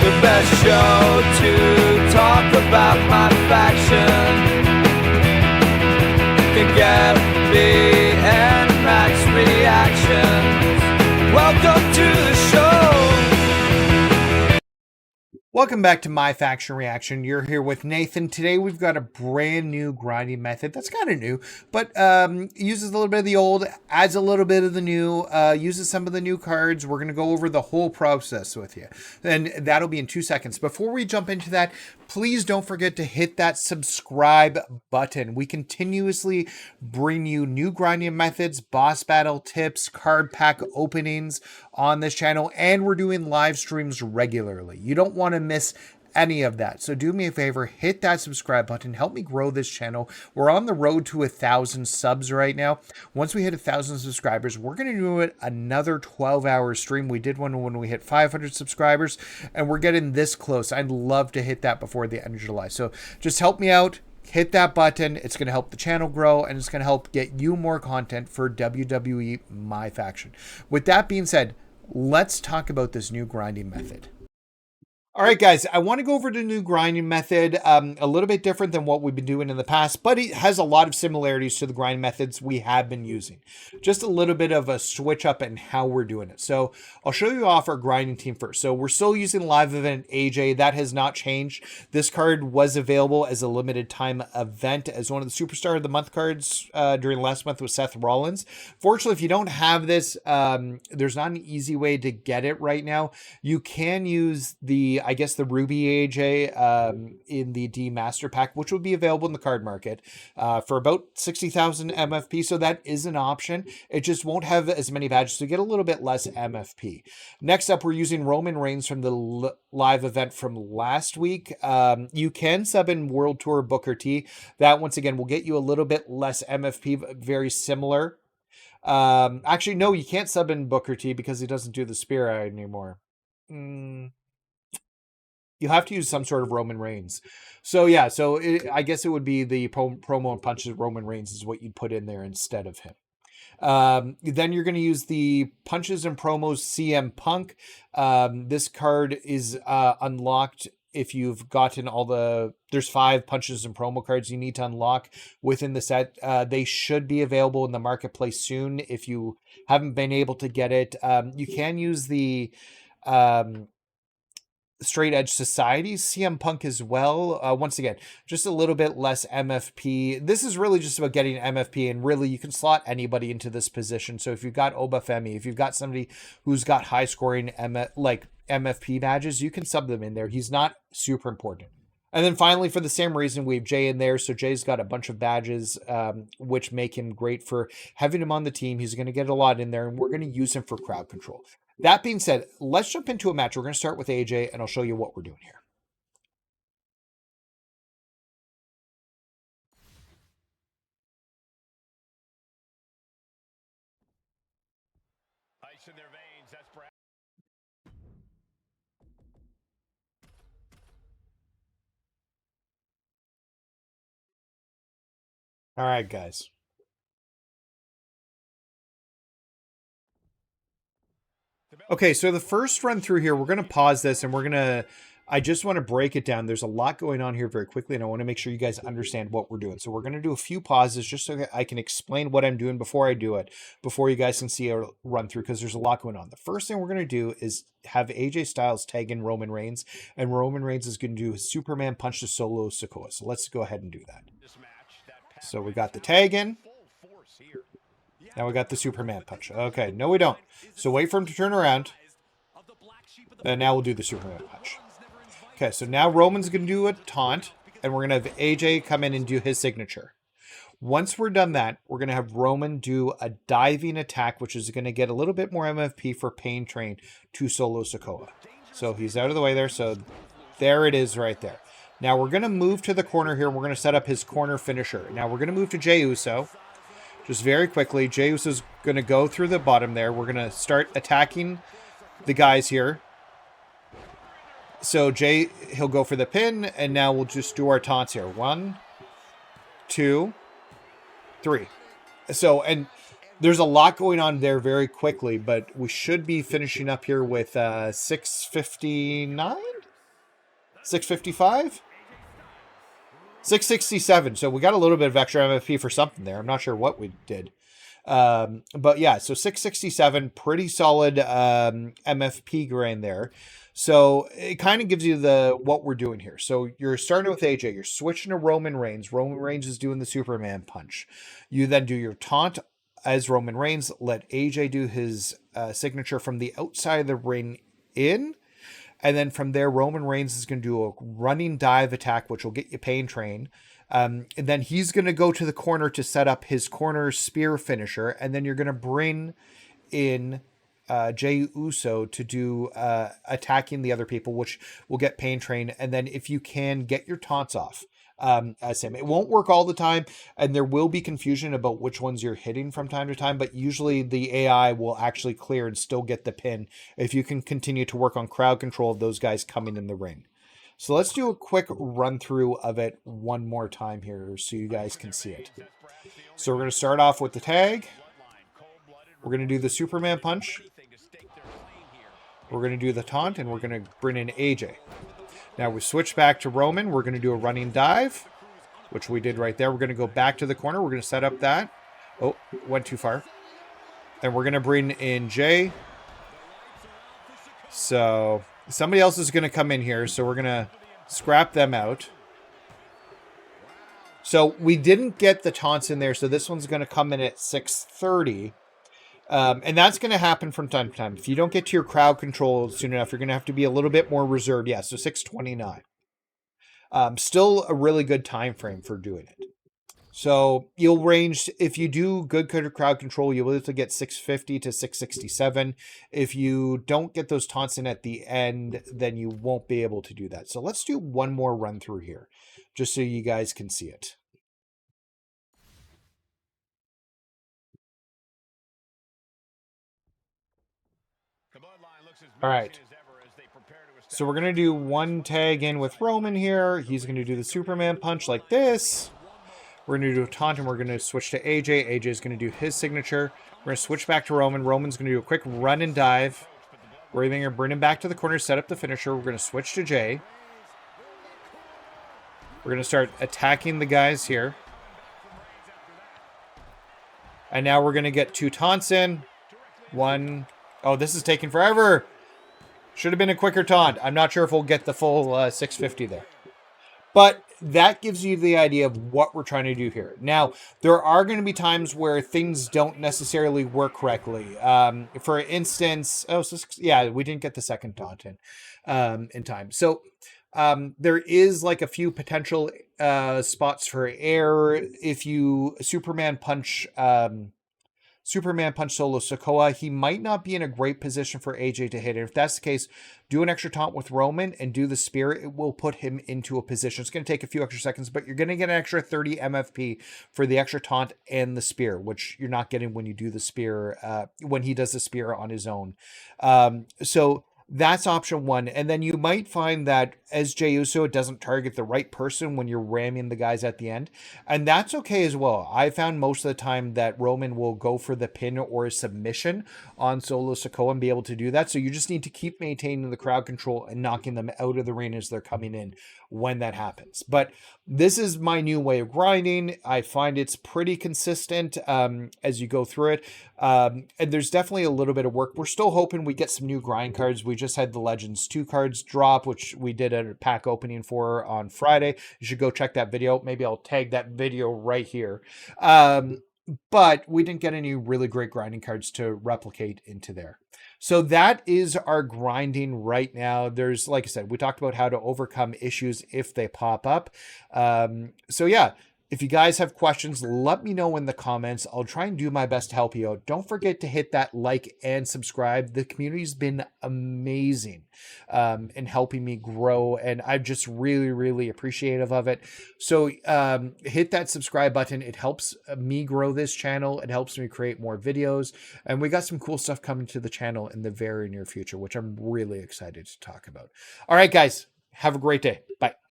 the best show to talk about my faction. Can get the Max reactions. Welcome to the show. Welcome back to My Faction Reaction. You're here with Nathan. Today we've got a brand new grinding method that's kind of new, but uses a little bit of the old, adds a little bit of the new, uses some of the new cards. We're going to go over the whole process with you, and that'll be in 2 seconds. Before we jump into that, please don't forget to hit that subscribe button. We continuously bring you new grinding methods, boss battle tips, card pack openings on this channel, and we're doing live streams regularly. You don't want to miss any of that. So do me a favor, hit that subscribe button, help me grow this channel. We're on the road to 1,000 subs right now. Once we hit 1,000 subscribers, we're going to do it another 12-hour stream. We did one when we hit 500 subscribers, and we're getting this close. I'd love to hit that before the end of July. So just help me out. Hit that button. It's going to help the channel grow, and it's going to help get you more content for WWE MyFaction. With that being said, let's talk about this new grinding method. All right, guys, I want to go over the new grinding method, a little bit different than what we've been doing in the past, but it has a lot of similarities to the grind methods we have been using. Just a little bit of a switch up in how we're doing it. So I'll show you off our grinding team first. So we're still using live event AJ. That has not changed. This card was available as a limited time event as one of the Superstar of the Month cards during last month with Seth Rollins. Fortunately, if you don't have this, there's not an easy way to get it right now. You can use the Ruby AJ in the D Master Pack, which would be available in the card market for about 60,000 MFP. So that is an option. It just won't have as many badges, so you get a little bit less MFP. Next up, we're using Roman Reigns from the live event from last week. You can sub in World Tour Booker T. That, once again, will get you a little bit less MFP, but very similar. Actually, no, you can't sub in Booker T because he doesn't do the spear anymore. You have to use some sort of Roman Reigns. So yeah, I guess it would be the promo and punches Roman Reigns is what you'd put in there instead of him. Then you're going to use the punches and promos CM Punk. This card is unlocked if you've gotten there's 5 punches and promo cards you need to unlock within the set. They should be available in the marketplace soon if you haven't been able to get it. You can use the Straight Edge Society CM Punk as well. Once again, just a little bit less MFP. This is really just about getting MFP, and really you can slot anybody into this position. So if you've got Obafemi, if you've got somebody who's got high scoring MFP badges, you can sub them in there. He's not super important. And then finally, for the same reason, we have Jay in there. So Jay's got a bunch of badges, which make him great for having him on the team. He's going to get a lot in there, and we're going to use him for crowd control. That being said, let's jump into a match. We're going to start with AJ, and I'll show you what we're doing here. Ice in their veins, that's Brad. All right, guys. Okay, so the first run through here, we're going to pause this, and I just want to break it down. There's a lot going on here very quickly, and I want to make sure you guys understand what we're doing. So we're going to do a few pauses just so I can explain what I'm doing before I do it, before you guys can see a run through, because there's a lot going on. The first thing we're going to do is have AJ Styles tag in Roman Reigns, and Roman Reigns is going to do a Superman punch to Solo Sikoa. So let's go ahead and do that. So we got the tag in. Now we got the Superman punch. Okay, no we don't. So wait for him to turn around. And now we'll do the Superman punch. Okay, so now Roman's going to do a taunt. And we're going to have AJ come in and do his signature. Once we're done that, we're going to have Roman do a diving attack, which is going to get a little bit more MFP for Pain Train to Solo Sikoa. So he's out of the way there. So there it is right there. Now we're going to move to the corner here. We're going to set up his corner finisher. Now we're going to move to Jey Uso. Just very quickly, Jey Uso's going to go through the bottom there. We're going to start attacking the guys here. So Jey, he'll go for the pin, and now we'll just do our taunts here. 1, 2, 3. So, and there's a lot going on there very quickly, but we should be finishing up here with 6:59. 655? 667. So we got a little bit of extra MFP for something there. I'm not sure what we did. But yeah, so 667, pretty solid MFP grain there. So it kind of gives you what we're doing here. So you're starting with AJ, you're switching to Roman Reigns. Roman Reigns is doing the Superman punch. You then do your taunt as Roman Reigns, let AJ do his signature from the outside of the ring in. And then from there, Roman Reigns is going to do a running dive attack, which will get you Pain Train. And then he's going to go to the corner to set up his corner spear finisher. And then you're going to bring in Jey Uso to do attacking the other people, which will get Pain Train. And then if you can, get your taunts off as him. It won't work all the time, and there will be confusion about which ones you're hitting from time to time, but usually the AI will actually clear and still get the pin if you can continue to work on crowd control of those guys coming in the ring. So let's do a quick run through of it one more time here so you guys can see it. So we're going to start off with the tag. We're going to do the Superman punch. We're going to do the taunt, and we're going to bring in AJ. Now we switch back to Roman. We're going to do a running dive, which we did right there. We're going to go back to the corner. We're going to set up that. Oh, went too far. And we're going to bring in Jay. So somebody else is going to come in here. So we're going to scrap them out. So we didn't get the taunts in there. So this one's going to come in at 630. And that's going to happen from time to time. If you don't get to your crowd control soon enough, you're going to have to be a little bit more reserved. Yeah, so 629. Still a really good time frame for doing it. So you'll range, if you do good crowd control, you'll be able to get 650 to 667. If you don't get those taunts in at the end, then you won't be able to do that. So let's do one more run through here, just so you guys can see it. All right. So we're going to do one tag in with Roman here. He's going to do the Superman punch like this. We're going to do a taunt, and we're going to switch to AJ. AJ is going to do his signature. We're going to switch back to Roman. Roman's going to do a quick run and dive. We're going to bring him back to the corner, set up the finisher. We're going to switch to Jay. We're going to start attacking the guys here. And now we're going to get two taunts in. One. Oh, this is taking forever. Should have been a quicker taunt. I'm not sure if we'll get the full 650 there. But that gives you the idea of what we're trying to do here. Now, there are going to be times where things don't necessarily work correctly. For instance, yeah, we didn't get the second taunt in time. So there is like a few potential spots for error. If you Superman punch Solo Sikoa, he might not be in a great position for AJ to hit it. If that's the case, do an extra taunt with Roman and do the spear. It will put him into a position. It's going to take a few extra seconds, but you're going to get an extra 30 MFP for the extra taunt and the spear, which you're not getting when you do the spear, when he does the spear on his own. So that's option one. And then you might find that as Jey Uso, it doesn't target the right person when you're ramming the guys at the end. And that's okay as well. I found most of the time that Roman will go for the pin or a submission on Solo Sikoa and be able to do that. So you just need to keep maintaining the crowd control and knocking them out of the ring as they're coming in when that happens. But this is my new way of grinding. I find it's pretty consistent as you go through it. And there's definitely a little bit of work. We're still hoping we get some new grind cards. We just had the Legends 2 cards drop, which we did a pack opening for on Friday. You should go check that video. Maybe I'll tag that video right here. But we didn't get any really great grinding cards to replicate into there. So that is our grinding right now. There's, like I said, we talked about how to overcome issues if they pop up. So yeah, if you guys have questions, let me know in the comments. I'll try and do my best to help you out. Don't forget to hit that like and subscribe. The community's been amazing in helping me grow, and I'm just really, really appreciative of it. So hit that subscribe button. It helps me grow this channel. It helps me create more videos, and we got some cool stuff coming to the channel in the very near future, which I'm really excited to talk about. All right, guys, have a great day. Bye.